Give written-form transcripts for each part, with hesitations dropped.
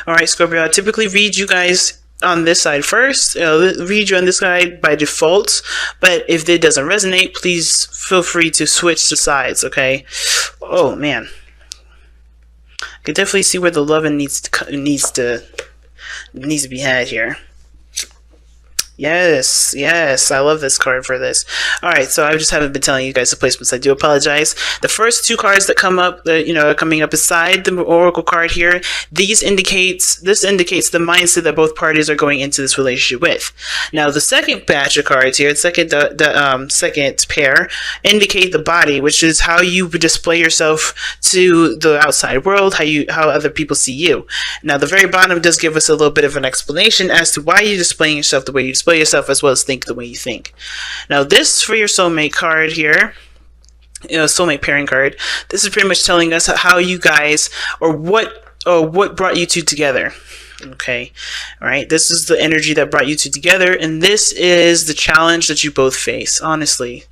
All right, Scorpio, I typically read you guys on this side first. Read you on this side by default, but if it doesn't resonate, please feel free to switch the sides, okay? Oh, man. I can definitely see where the loving needs to be had here. Yes, I love this card for this. Alright, so I just haven't been telling you guys the placements. I do apologize. The first two cards that come up, are coming up beside the Oracle card here, this indicates the mindset that both parties are going into this relationship with. Now, the second batch of cards here, the second pair, indicate the body, which is how you display yourself to the outside world, how other people see you. Now, the very bottom does give us a little bit of an explanation as to why you're displaying yourself the way you display yourself, as well as think the way you think. Now, this for your soulmate card here, soulmate pairing card, this is pretty much telling us how you guys, or what brought you two together. Okay, all right, this is the energy that brought you two together, and this is the challenge that you both face. Honestly,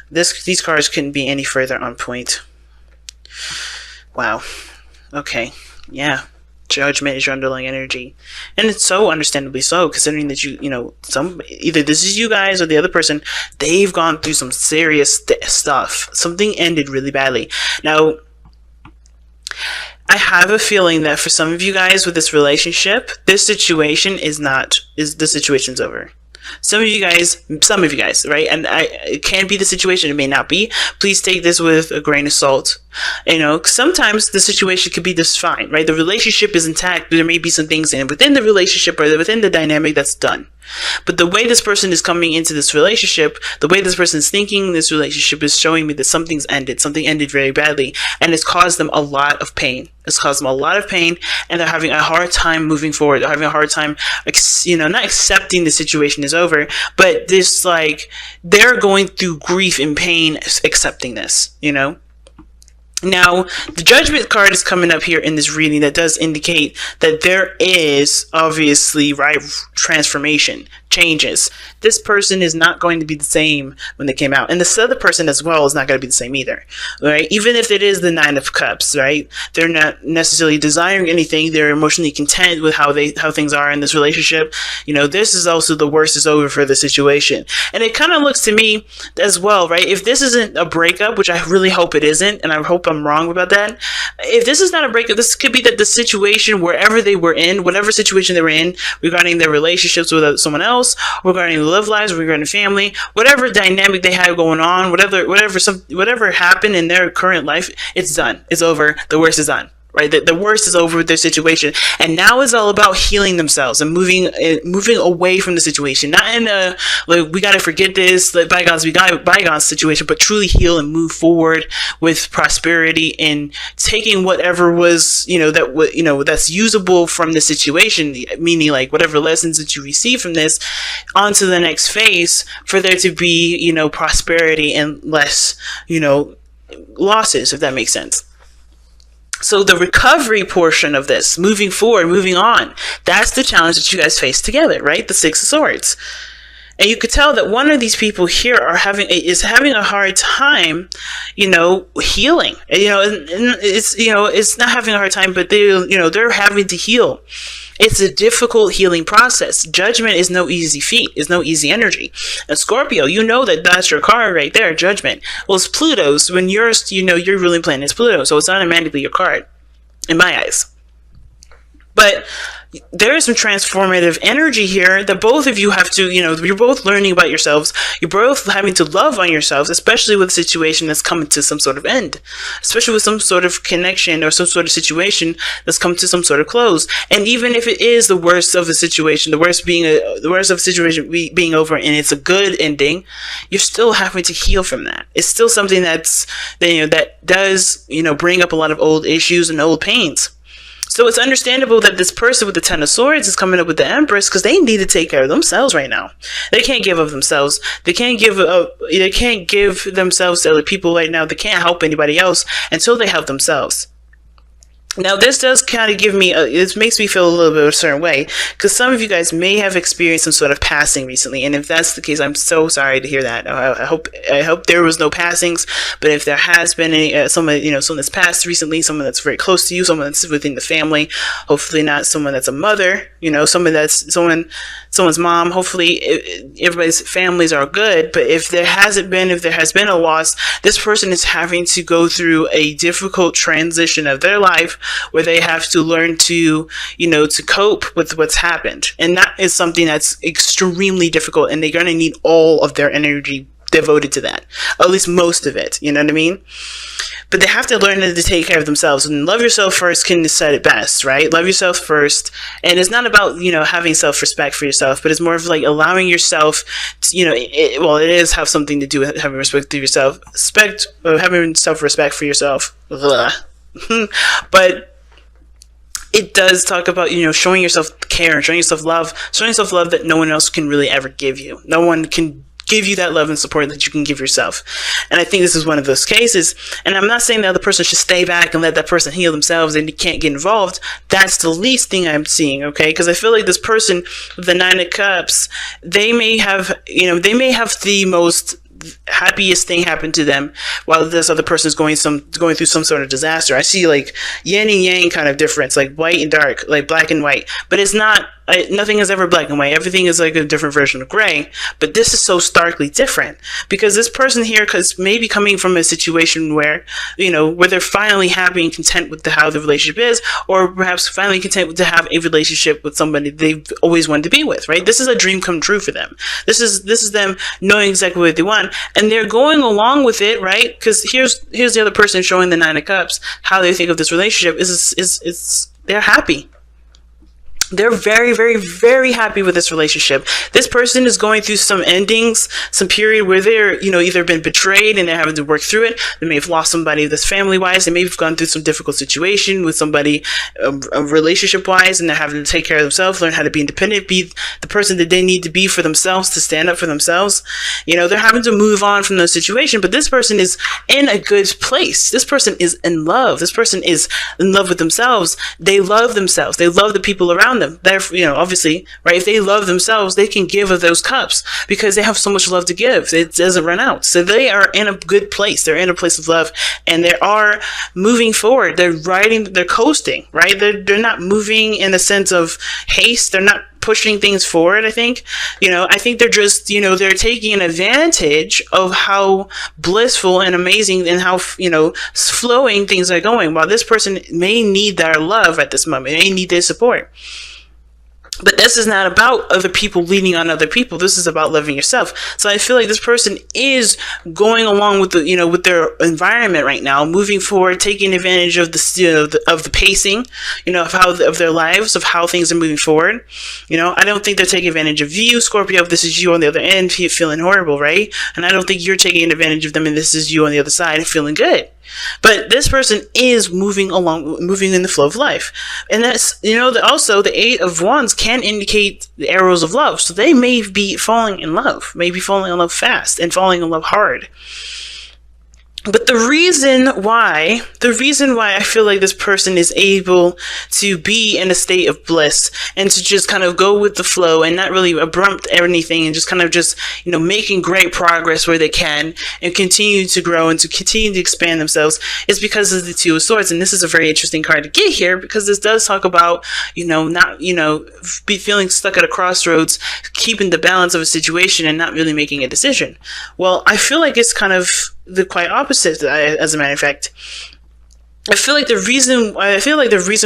these cards couldn't be any further on point. Wow. Okay, yeah. Judgment is your underlying energy, and it's so understandably so, considering that either this is you guys or the other person, they've gone through some serious stuff. Something ended really badly. Now, I have a feeling that for some of you guys with this relationship, this situation the situation's over. Some of you guys, right? And it can be the situation, it may not be. Please take this with a grain of salt. Sometimes the situation could be just fine, right? The relationship is intact, but there may be some things within the relationship or within the dynamic that's done. But the way this person is coming into this relationship, the way this person is thinking this relationship is showing me that something ended very badly, and it's caused them a lot of pain. And they're having a hard time moving forward. They're having a hard time, not accepting the situation is over, but they're going through grief and pain accepting this, Now, the Judgment card is coming up here in this reading that does indicate that there is obviously, right, transformation, changes. This person is not going to be the same when they came out. And this other person as well is not going to be the same either, right? Even if it is the Nine of Cups, right? They're not necessarily desiring anything. They're emotionally content with how things are in this relationship. This is also the worst is over for the situation. And it kind of looks to me as well, right? If this isn't a breakup, which I really hope it isn't, and I hope I'm wrong about that. If this is not a breakup, this could be that the situation, wherever they were in, whatever situation they were in, regarding their relationships with someone else, regarding love lives, regarding family, whatever dynamic they had going on, whatever happened in their current life, it's done. It's over. The worst is done. Right, the worst is over with their situation, and now it's all about healing themselves and moving away from the situation. Not in a we gotta forget this, let bygones be bygones situation, but truly heal and move forward with prosperity and taking whatever was that's usable from the situation, meaning whatever lessons that you receive from this, onto the next phase for there to be prosperity and less losses, if that makes sense. So the recovery portion of this, moving forward, moving on, that's the challenge that you guys face together, right? The Six of Swords. And you could tell that one of these people here is having a hard time, healing. It's not having a hard time, but they're having to heal. It's a difficult healing process. Judgment is no easy feat. It's no easy energy. And Scorpio, that's your card right there, Judgment. Well, it's Pluto's. When your ruling planet is Pluto, so it's automatically your card, in my eyes. But there is some transformative energy here that both of you have to, you're both learning about yourselves. You're both having to love on yourselves, especially with a situation that's coming to some sort of end, especially with some sort of connection or some sort of situation that's come to some sort of close. And even if it is the worst of the situation, the worst of the situation being over, and it's a good ending, you're still having to heal from that. It's still something that does, bring up a lot of old issues and old pains. So it's understandable that this person with the Ten of Swords is coming up with the Empress, because they need to take care of themselves right now. They can't give of themselves. They can't give themselves to other people right now. They can't help anybody else until they help themselves. Now, this does kind of give me, it makes me feel a little bit of a certain way, because some of you guys may have experienced some sort of passing recently, and if that's the case, I'm so sorry to hear that. I hope there was no passings, but if there has been any, someone that's passed recently, someone that's very close to you, someone that's within the family, hopefully not someone that's a mother, someone's mom, hopefully everybody's families are good, but if there has been a loss, this person is having to go through a difficult transition of their life, where they have to learn to cope with what's happened. And that is something that's extremely difficult, and they're going to need all of their energy devoted to that, at least most of it, you know what I mean? But they have to learn to take care of themselves, and love yourself first can said it best, right? Love yourself first. And it's not about, having self-respect for yourself, but it's more of like allowing yourself to, it is have something to do with having respect for yourself, having self-respect for yourself. Ugh. But it does talk about, showing yourself care, showing yourself love that no one else can really ever give you. No one can give you that love and support that you can give yourself. And I think this is one of those cases. And I'm not saying the other person should stay back and let that person heal themselves and you can't get involved. That's the least thing I'm seeing, okay? Because I feel like this person with the 9 of Cups, they may have the most happiest thing happen to them while this other person is going through some sort of disaster. I see like yin and yang kind of difference, like white and dark, like black and white, but it's not nothing is ever black and white. Everything is like a different version of gray, but this is so starkly different because this person here is maybe coming from a situation where where they're finally happy and content with how the relationship is, or perhaps finally content to have a relationship with somebody they've always wanted to be with, right? This is a dream come true for them. This is them knowing exactly what they want, and they're going along with it, right? Because here's the other person showing the 9 of Cups how they think of this relationship is they're happy. They're very, very, very happy with this relationship. This person is going through some endings, some period where they're, either been betrayed and they're having to work through it. They may have lost somebody that's family-wise. They may have gone through some difficult situation with somebody relationship-wise, and they're having to take care of themselves, learn how to be independent, be the person that they need to be for themselves, to stand up for themselves. They're having to move on from those situations, but this person is in a good place. This person is in love. This person is in love with themselves. They love themselves. They love the people around them. They're, obviously, right? If they love themselves, they can give of those cups because they have so much love to give. It doesn't run out. So they are in a good place. They're in a place of love, and they are moving forward. They're coasting, right? They're not moving in a sense of haste. They're not pushing things forward. I think they're just, they're taking advantage of how blissful and amazing and how, flowing things are going, while this person may need their love at this moment. They need their support. But this is not about other people leaning on other people. This is about loving yourself. So I feel like this person is going along with with their environment right now, moving forward, taking advantage of the pacing, of their lives, of how things are moving forward. I don't think they're taking advantage of you, Scorpio, if this is you on the other end feeling horrible, right? And I don't think you're taking advantage of them and this is you on the other side feeling good. But this person is moving in the flow of life. And that's, also the 8 of Wands can indicate the arrows of love. So they may be falling in love, fast and falling in love hard. But the reason why I feel like this person is able to be in a state of bliss and to just kind of go with the flow and not really abrupt anything and just kind of making great progress where they can and continue to grow and to continue to expand themselves is because of the 2 of Swords. And this is a very interesting card to get here because this does talk about, not, be feeling stuck at a crossroads, keeping the balance of a situation and not really making a decision. Well, I feel like it's kind of the quite opposite, as a matter of fact. I feel like the reason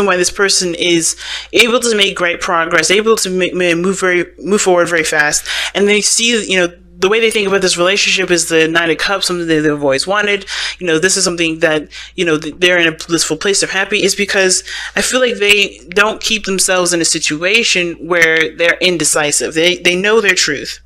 why this person is able to make great progress, able to move forward very fast, and they see, the way they think about this relationship is the 9 of Cups, something that they've always wanted. This is something that, they're in a blissful place, they're happy, is because I feel like they don't keep themselves in a situation where they're indecisive. They know their truth.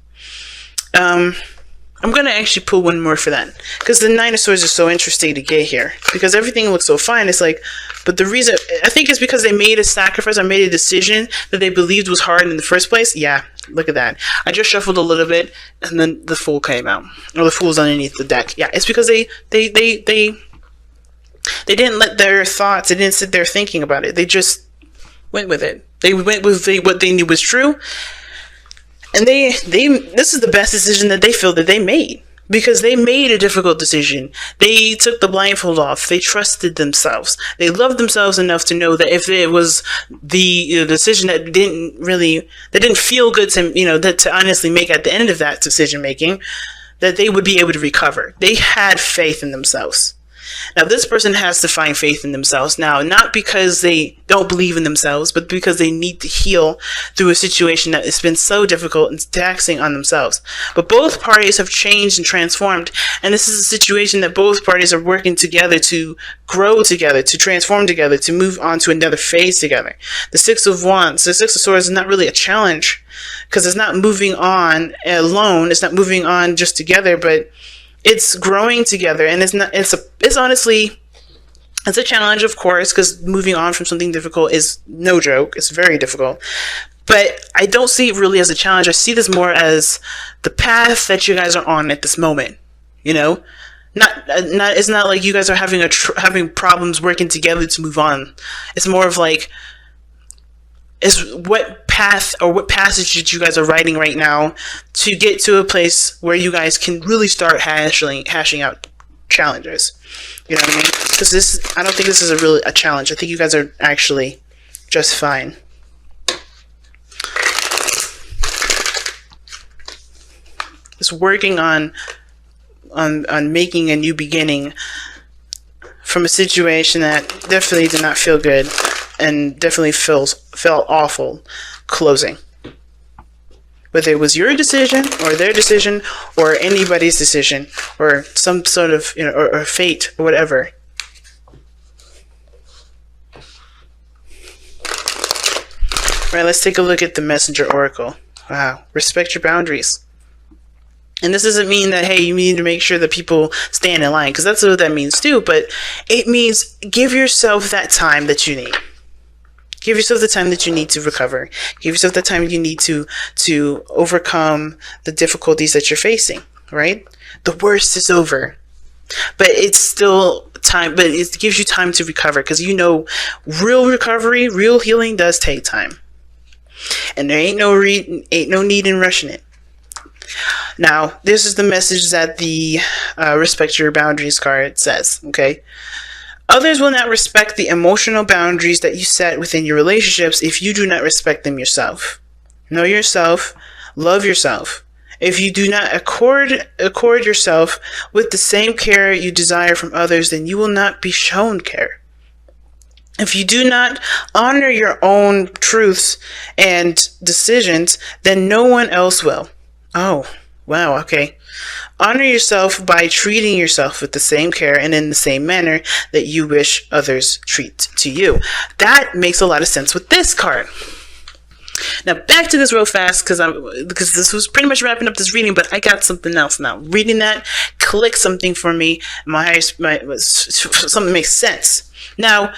I'm going to actually pull one more for that because the 9 of Swords is so interesting to get here because everything looks so fine. It's like, but the reason, I think it's because they made a sacrifice or made a decision that they believed was hard in the first place. Yeah, look at that. I just shuffled a little bit and then the Fool came out, or the Fool's underneath the deck. Yeah, it's because they They didn't let their thoughts, they didn't sit there thinking about it. They just went with it. They went with what they knew was true. And this is the best decision that they feel that they made. Because they made a difficult decision. They took the blindfold off. They trusted themselves. They loved themselves enough to know that if it was the decision that didn't feel good to, to honestly make at the end of that decision making, that they would be able to recover. They had faith in themselves. Now, this person has to find faith in themselves now, not because they don't believe in themselves, but because they need to heal through a situation that has been so difficult and taxing on themselves. But both parties have changed and transformed, and this is a situation that both parties are working together to grow together, to transform together, to move on to another phase together. The Six of Wands, the Six of Swords is not really a challenge, because it's not moving on alone, it's not moving on just together, but it's growing together, and it's honestly a challenge, of course, because moving on from something difficult is no joke. It's very difficult, but I don't see it really as a challenge. I see this more as the path that you guys are on at this moment. It's not like you guys are having problems working together to move on. It's more of like, is what path or what passage that you guys are writing right now to get to a place where you guys can really start hashing out challenges. You know what I mean? Because I don't think this is a challenge. I think you guys are actually just fine. It's working on making a new beginning from a situation that definitely did not feel good and definitely felt awful closing. Whether it was your decision or their decision or anybody's decision or some sort of, or fate or whatever. Right, let's take a look at the Messenger Oracle. Wow, respect your boundaries. And this doesn't mean that, hey, you need to make sure that people stand in line, because that's what that means too, but it means give yourself that time that you need. Give yourself the time that you need to recover. Give yourself the time you need to overcome the difficulties that you're facing, right? The worst is over. But it's still time, but it gives you time to recover, because real recovery, real healing does take time. And there ain't no need in rushing it. Now, this is the message that the Respect Your Boundaries card says, okay? Others will not respect the emotional boundaries that you set within your relationships if you do not respect them yourself. Know yourself, love yourself. If you do not accord yourself with the same care you desire from others, then you will not be shown care. If you do not honor your own truths and decisions, then no one else will. Oh, wow, okay. Honor yourself by treating yourself with the same care and in the same manner that you wish others treat to you. That makes a lot of sense with this card. Now back to this real fast, because this was pretty much wrapping up this reading, but I got something else now. Reading that, click something for me. Something makes sense. Now,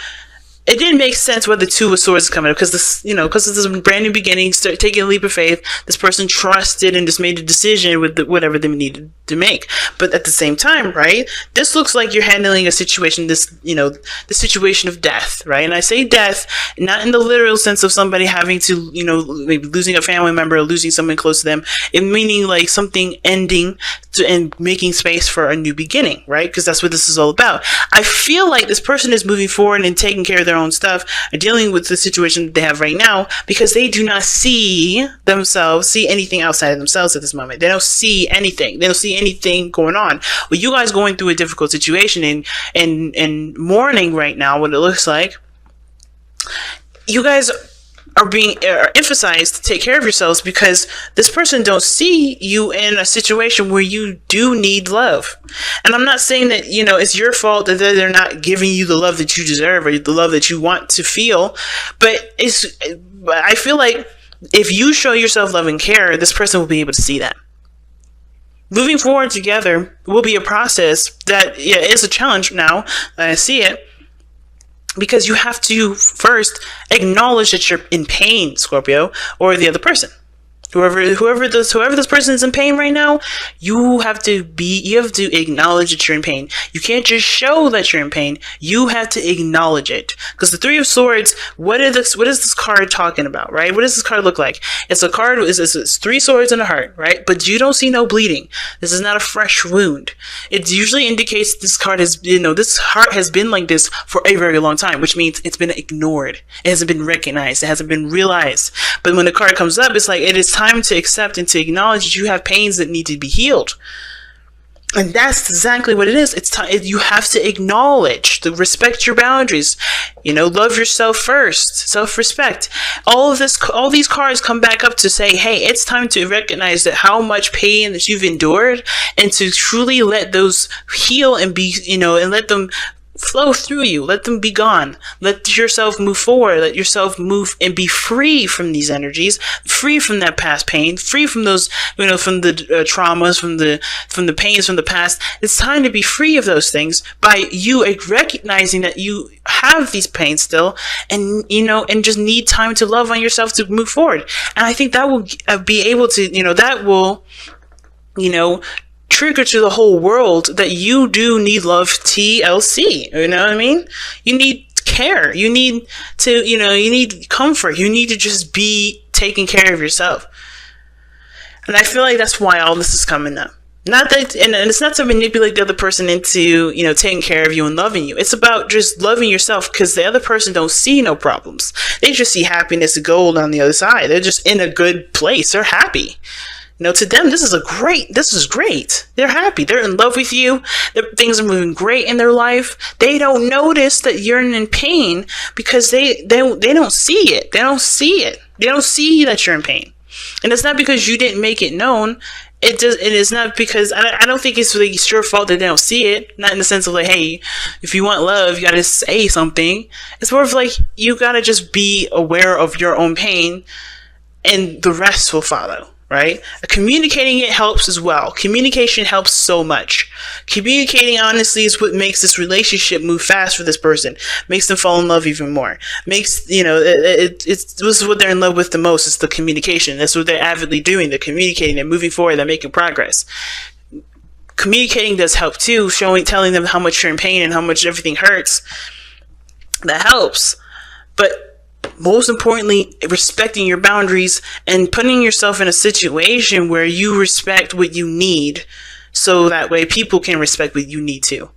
it didn't make sense where the Two of Swords is coming up, because this is a brand new beginning, start taking a leap of faith. This person trusted and just made a decision with whatever they needed to make. But at the same time, right, this looks like you're handling a situation, the situation of death, right? And I say death not in the literal sense of somebody having to, maybe losing a family member or losing someone close to them. It meaning like something ending and making space for a new beginning, right? Because that's what this is all about. I feel like this person is moving forward and taking care of their own stuff, are dealing with the situation that they have right now, because they do not see anything outside of themselves at this moment. They don't see anything. They don't see anything going on. Well, you guys going through a difficult situation and mourning right now, what it looks like, you guys are being emphasized to take care of yourselves, because this person don't see you in a situation where you do need love. And I'm not saying that, it's your fault that they're not giving you the love that you deserve or the love that you want to feel. But I feel like if you show yourself love and care, this person will be able to see that. Moving forward together will be a process that is a challenge now. I see it. Because you have to first acknowledge that you're in pain, Scorpio, or the other person. Whoever this person is in pain right now, you have to acknowledge that you're in pain. You can't just show that you're in pain. You have to acknowledge it. Because the Three of Swords, what is this card talking about, right? What does this card look like? It's a card, it's three swords and a heart, right? But you don't see no bleeding. This is not a fresh wound. It usually indicates this card has, this heart has been like this for a very long time, which means it's been ignored. It hasn't been recognized. It hasn't been realized. But when the card comes up, it's like, it is time to accept and to acknowledge that you have pains that need to be healed. And that's exactly what it is. It's time. You have to acknowledge, to respect your boundaries. Love yourself first. Self-respect. All these cards come back up to say, hey, it's time to recognize that how much pain that you've endured, and to truly let those heal and be, and let them flow through you. Let them be gone. Let yourself move forward. Let yourself move and be free from these energies, free from that past pain, free from those, from the traumas, from the pains from the past. It's time to be free of those things by you recognizing that you have these pains still, and and just need time to love on yourself to move forward. And I think that will be able to, that will, trigger to the whole world that you do need love, TLC. You know what I mean? You need care. You need to, you need comfort. You need to just be taking care of yourself. And I feel like that's why all this is coming up. Not that, and it's not to manipulate the other person into, taking care of you and loving you. It's about just loving yourself, because the other person don't see no problems. They just see happiness and gold on the other side. They're just in a good place. They're happy. To them, this is great. They're happy. They're in love with you. Things are moving great in their life. They don't notice that you're in pain because they don't see it. They don't see it. They don't see that you're in pain. And it's not because you didn't make it known. It is not because, I don't think it's really your fault that they don't see it. Not in the sense of like, hey, if you want love, you gotta say something. It's more of like, you gotta just be aware of your own pain, and the rest will follow. Right? Communicating it helps as well. Communication helps so much. Communicating honestly is what makes this relationship move fast for this person. Makes them fall in love even more. Makes, this is what they're in love with the most, is the communication. That's what they're avidly doing. They're communicating, they're moving forward, they're making progress. Communicating does help too, telling them how much you're in pain and how much everything hurts. That helps. But most importantly, respecting your boundaries and putting yourself in a situation where you respect what you need, so that way people can respect what you need too.